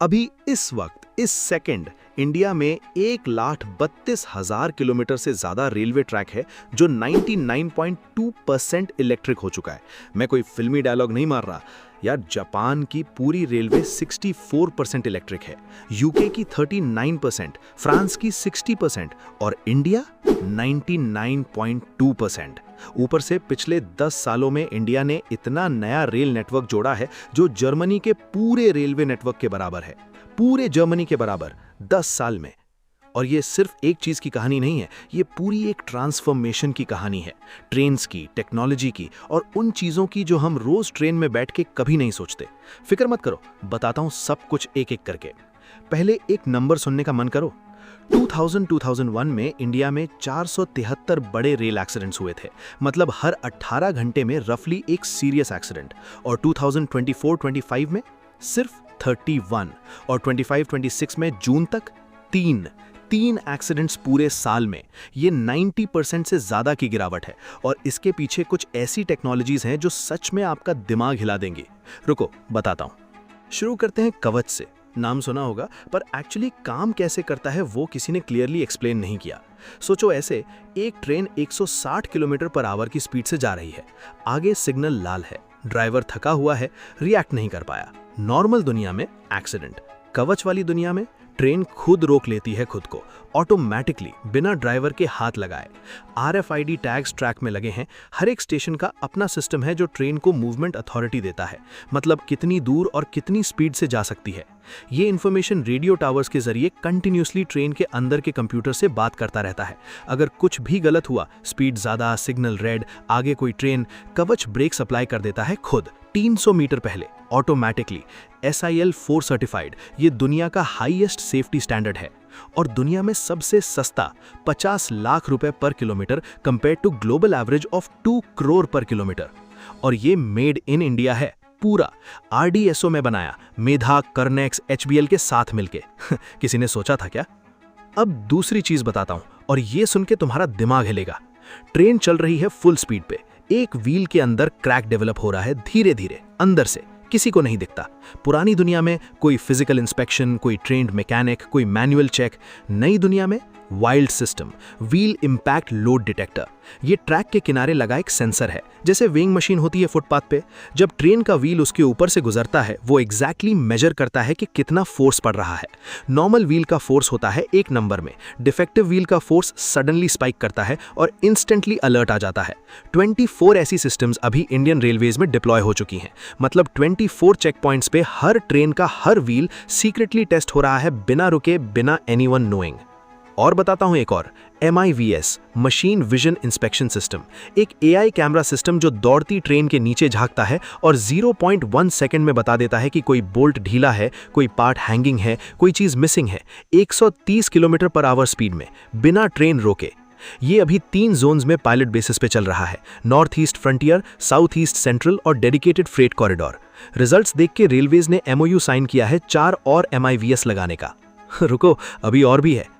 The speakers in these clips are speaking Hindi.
अभी इस वक्त इस सेकंड इंडिया में 1,32,000 किलोमीटर से ज़्यादा रेलवे ट्रैक है जो 99.2% इलेक्ट्रिक हो चुका है। मैं कोई फिल्मी डायलॉग नहीं मार रहा यार। जापान की पूरी रेलवे 64% इलेक्ट्रिक है, यूके की 39%, फ्रांस की 60% और इंडिया 99.2%। ऊपर से पिछले 10 सालों में इंडिया ने इतना नया रेल नेटवर्क जोड़ा है जो जर्मनी के पूरे रेलवे नेटवर्क के बराबर है, पूरे जर्मनी के बराबर 10 साल में। और ये सिर्फ एक चीज की कहानी नहीं है, ये पूरी एक ट्रांसफॉर्मेशन की कहानी है, ट्रेन्स की, टेक्नोलॉजी की और उन चीजों की जो हम रोज ट्रेन में बैठ के कभी नहीं सोचते। फिक्र मत करो, बताता हूं सब कुछ एक एक करके। पहले एक नंबर सुनने का मन करो। 2001 में इंडिया में 473 बड़े रेल एक्सीडेंट्स हुए थे, मतलब हर 18 घंटे में रफली एक सीरियस एक्सीडेंट। और 2024-25 में सिर्फ 31 और 25-26 में जून तक तीन एक्सीडेंट्स पूरे साल में। ये 90% से ज्यादा की गिरावट है और इसके पीछे कुछ ऐसी टेक्नोलॉजीज हैं जो सच में आपका दिमाग हिला देंगी। रुको बताता हूं। शुरू करते हैं कवच से। नाम सुना होगा, पर एक्चुअली काम कैसे करता है वो किसी ने क्लियरली एक्सप्लेन नहीं किया। सोचो ऐसे, एक ट्रेन 160 किलोमीटर पर आवर की स्पीड से जा रही है, आगे सिग्नल लाल है, ड्राइवर थका हुआ है, रिएक्ट नहीं कर पाया। नॉर्मल दुनिया में एक्सीडेंट, कवच वाली दुनिया में ट्रेन खुद रोक लेती है खुद को ऑटोमेटिकली, बिना ड्राइवर के हाथ लगाए। RFID टैग्स ट्रैक में लगे हैं, हर एक स्टेशन का अपना सिस्टम है जो ट्रेन को मूवमेंट अथॉरिटी देता है, मतलब कितनी दूर और कितनी स्पीड से जा सकती है। ये इन्फॉर्मेशन रेडियो टावर्स के जरिए कंटिन्यूसली ट्रेन के अंदर के कंप्यूटर से बात करता रहता है। अगर कुछ भी गलत हुआ, स्पीड ज्यादा, सिग्नल रेड, आगे कोई ट्रेन, कवच ब्रेक सप्लाई कर देता है खुद 300 मीटर पहले ऑटोमेटिकली। SIL 4 सर्टिफाइड, ये दुनिया का हाईएस्ट सेफ्टी स्टैंडर्ड है और दुनिया में सबसे सस्ता 50 लाख रुपए पर kilometre compare to global average of 2 crore पर किलोमीटर। और ये मेड इन इंडिया है पूरा, RDSO में बनाया, मेधा, कर्नेक्स, HBL के साथ मिलके। किसी ने सोचा था क्या? अब दूसरी चीज बताता हूं और ये सुन के तुम्हारा दिमाग हिलेगा। ट्रेन चल रही है फुल स्पीड पे, एक व्हील के अंदर क्रैक डेवलप हो रहा है धीरे धीरे अंदर से, किसी को नहीं दिखता। पुरानी दुनिया में कोई फिजिकल इंस्पेक्शन, कोई ट्रेन्ड मैकेनिक, कोई मैनुअल चेक। नई दुनिया में wild system, wheel impact load detector. ये ट्रैक के किनारे लगा एक सेंसर है, जैसे वेइंग मशीन होती है फुटपाथ पे। जब ट्रेन का व्हील उसके ऊपर से गुजरता है, वो एग्जैक्टली मेजर करता है कि कितना फोर्स पड़ रहा है। नॉर्मल व्हील का फोर्स होता है 1 नंबर में, डिफेक्टिव व्हील का फोर्स सडनली स्पाइक करता है और इंस्टेंटली अलर्ट आ जाता है। 24 ऐसी सिस्टम्स अभी इंडियन रेलवेज में डिप्लॉय हो चुकी हैं, मतलब 24 चेक पॉइंट्स पे हर ट्रेन का हर व्हील सीक्रेटली टेस्ट हो रहा है, बिना रुके, बिना एनीवन नोइंग। और बताता हूं एक और, MIVS machine vision inspection system, एक AI कैमरा सिस्टम जो दौड़ती ट्रेन के नीचे झांकता है और 0.1 सेकंड में बता देता है कि कोई बोल्ट ढीला है, कोई पार्ट हैंगिंग है, कोई चीज मिसिंग है। 130 किलोमीटर पर आवर स्पीड में, बिना ट्रेन रोके। ये अभी 3 जोन्स में पायलट बेसिस पे चल रहा है, north east frontier, south east central और डेडिकेटेड फ्रेट कॉरिडोर। रिजल्ट्स देख के रेलवेज ने MOU साइन किया है 4 और MIVS लगाने का। रुको, अभी और भी है।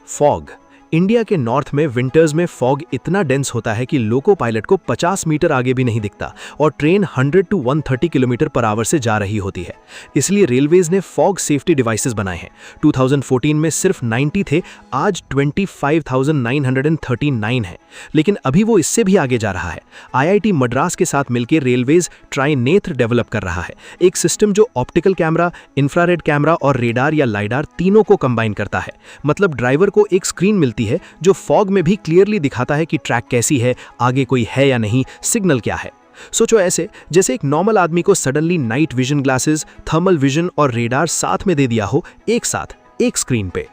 फॉग, इंडिया के नॉर्थ में विंटर्स में फॉग इतना डेंस होता है कि लोको पायलट को 50 मीटर आगे भी नहीं दिखता और train 100 to 130 kilometre per hour से जा रही होती है। इसलिए रेलवेज ने फॉग सेफ्टी डिवाइसेस बनाए हैं। 2014 में सिर्फ 90 थे, आज 25,939 है, लेकिन अभी वो इससे भी आगे जा रहा है। IIT मद्रास के साथ मिलकर रेलवेज ट्राइनेत्र डेवलप कर रहा है, एक सिस्टम जो ऑप्टिकल कैमरा, इंफ्रारेड कैमरा और रेडार या लाइडार तीनों को कंबाइन करता है। मतलब ड्राइवर को एक स्क्रीन मिलती है जो फॉग में भी क्लियरली दिखाता है कि ट्रैक कैसी है, आगे कोई है या नहीं, सिग्नल क्या है। सोचो ऐसे जैसे एक नॉर्मल आदमी को suddenly night vision glasses, thermal vision और रेडार साथ में दे दिया हो, एक साथ, एक स्क्रीन पे।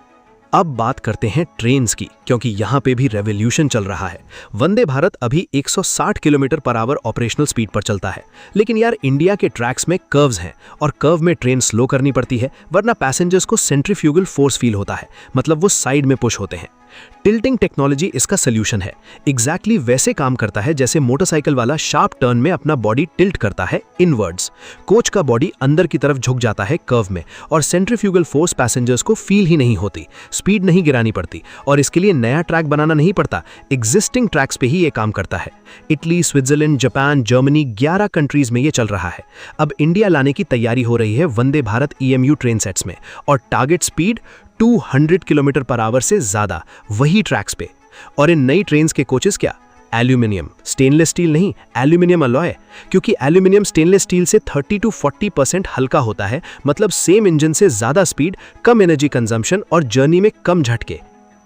अब बात करते हैं ट्रेन्स की, क्योंकि यहां पे भी रेवोल्यूशन चल रहा है। वंदे भारत अभी 160 kilometre per hour operational speed पर चलता है, लेकिन यार इंडिया के ट्रैक्स में कर्व्स हैं और कर्व में ट्रेन स्लो करनी पड़ती है, वरना पैसेंजर्स को सेंट्रीफ्यूगल फोर्स फील होता है, मतलब वो साइड में पुश होते हैं। टिल्टिंग टेक्नोलॉजी इसका सोल्यूशन है। एग्जैक्टली वैसे काम करता है जैसे मोटरसाइकिल वाला शार्प टर्न में अपना बॉडी टिल्ट करता है इनवर्ड्स। कोच का बॉडी अंदर की तरफ झुक जाता है कर्व में और सेंट्रीफ्यूगल फोर्स पैसेंजर्स को फील ही नहीं होती, स्पीड नहीं गिरानी पड़ती और इसके लिए नया ट्रैक बनाना नहीं पड़ता, एग्जिस्टिंग ट्रैक्स पे ही ये काम करता है। Italy, Switzerland, Japan, Germany 11 countries में ये चल रहा है। अब इंडिया लाने की तैयारी हो रही है Vande Bharat EMU train sets में और target speed 200 kilometre per hour से ज्यादा वही ट्रैक्स पे। और इन नई ट्रेन्स के कोचेस क्या? एल्यूमिनियम, स्टेनलेस स्टील नहीं, एल्यूमिनियम अलॉय, क्योंकि एल्यूमिनियम स्टेनलेस स्टील से 30 to 40% हल्का होता है, मतलब सेम इंजन से ज्यादा स्पीड, कम एनर्जी कंजम्पशन और जर्नी में कम झटके।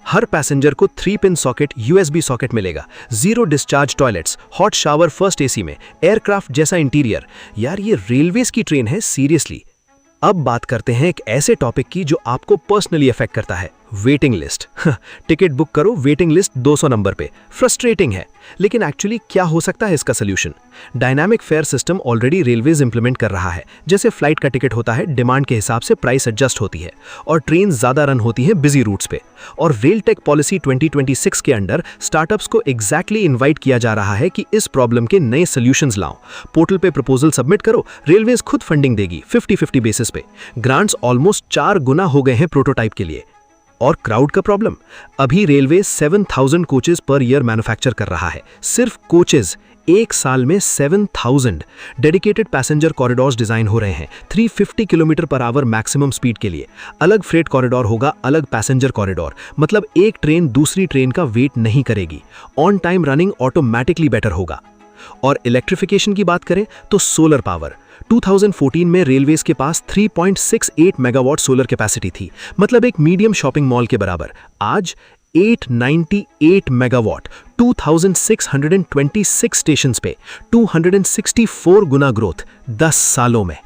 हर पैसेंजर को 3 पिन सॉकेट USB सॉकेट मिलेगा, 0 discharge toilets, hot shower first AC में, एयरक्राफ्ट जैसा इंटीरियर। यार ये रेलवेज की ट्रेन है सीरियसली। अब बात करते हैं एक ऐसे टॉपिक की जो आपको पर्सनली अफेक्ट करता है, वेटिंग लिस्ट। टिकट बुक करो, वेटिंग लिस्ट 200 नंबर पे। फ्रस्ट्रेटिंग है, लेकिन एक्चुअली क्या हो सकता है इसका solution? Dynamic fair system already railways implement कर रहा है। जैसे फ्लाइट का टिकट होता है, डिमांड के हिसाब से प्राइस एडजस्ट होती है और ट्रेन ज्यादा रन होती है बिजी रूट्स पे। और रेल टेक पॉलिसी 2026 के अंडर स्टार्टअप्स को एग्जैक्टली इन्वाइट किया जा रहा है कि इस प्रॉब्लम के नए सोल्यूशंस लाओ। पोर्टल पे प्रपोजल सबमिट करो, रेलवेज खुद फंडिंग देगी 50-50 बेसिस पे। ग्रांट्स ऑलमोस्ट 4 गुना हो गए हैं प्रोटोटाइप के लिए। और क्राउड का प्रॉब्लम, अभी railway 7000 coaches per year manufacture कर रहा है। सिर्फ कोचेस, एक साल में 7000। डेडिकेटेड पैसेंजर कॉरिडोर्स डिजाइन हो रहे हैं 350 kilometre per hour maximum speed के लिए। अलग फ्रेट कॉरिडोर होगा, अलग पैसेंजर कॉरिडोर, मतलब एक ट्रेन दूसरी ट्रेन का वेट नहीं करेगी। On time running automatically better होगा। और इलेक्ट्रिफिकेशन की बात करें तो सोलर पावर, 2014 में रेलवेज के पास 3.68 मेगावाट सोलर कैपेसिटी थी, मतलब एक मीडियम शॉपिंग मॉल के बराबर। आज 898 मेगावाट, 2626 स्टेशंस पे, 264 गुना ग्रोथ 10 सालों में।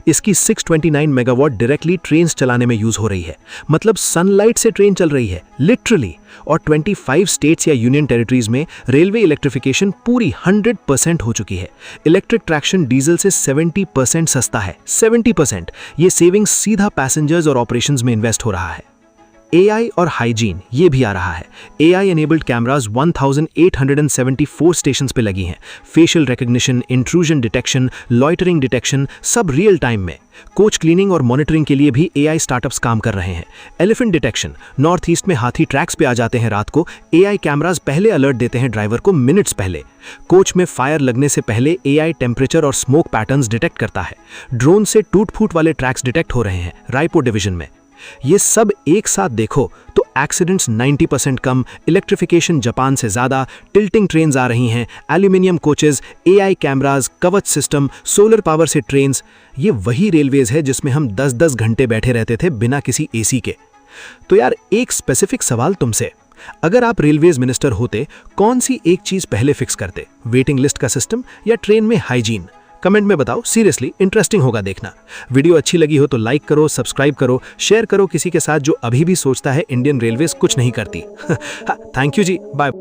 इसकी 629 मेगावाट डायरेक्टली ट्रेन चलाने में यूज हो रही है, मतलब सनलाइट से ट्रेन चल रही है लिटरली। और 25 स्टेट्स या यूनियन टेरिटरीज में रेलवे इलेक्ट्रिफिकेशन पूरी 100% हो चुकी है। इलेक्ट्रिक ट्रैक्शन डीजल से 70% सस्ता है, 70%। ये सेविंग्स सीधा पैसेंजर्स और ऑपरेशंस में इन्वेस्ट हो रहा है। AI और हाइजीन ये भी आ रहा है। AI एनेबल्ड कैमरास 1874 स्टेशंस पे लगी हैं। Facial recognition, intrusion detection, loitering detection, सब रियल टाइम में। कोच क्लीनिंग और मॉनिटरिंग के लिए भी AI स्टार्टअप्स काम कर रहे हैं। एलिफेंट डिटेक्शन, नॉर्थ ईस्ट में हाथी ट्रैक्स पे आ जाते हैं रात को, AI कैमरास पहले अलर्ट देते हैं ड्राइवर को मिनट्स पहले। कोच में फायर लगने से पहले AI टेम्परेचर और स्मोक पैटर्न्स डिटेक्ट करता है। ड्रोन से टूट फूट वाले ट्रैक्स डिटेक्ट हो रहे हैं रायपुर डिवीजन में। ये सब एक साथ देखो तो एक्सीडेंट्स 90% कम, इलेक्ट्रिफिकेशन जापान से ज्यादा, टिल्टिंग ट्रेन्स आ रही हैं, एल्यूमिनियम कोचेस, AI कैमरास, कवच सिस्टम, सोलर पावर से ट्रेन्स। ये वही रेलवेज है जिसमें हम 10-10 घंटे बैठे रहते थे बिना किसी AC के। तो यार एक स्पेसिफिक सवाल तुमसे, अगर आप रेलवेज मिनिस्टर होते, कौन सी एक चीज पहले फिक्स करते? वेटिंग लिस्ट का सिस्टम या ट्रेन में हाइजीन? कमेंट में बताओ, सीरियसली इंटरेस्टिंग होगा देखना। वीडियो अच्छी लगी हो तो लाइक करो, सब्सक्राइब करो, शेयर करो किसी के साथ जो अभी भी सोचता है इंडियन रेलवेज कुछ नहीं करती। थैंक यू जी, बाय।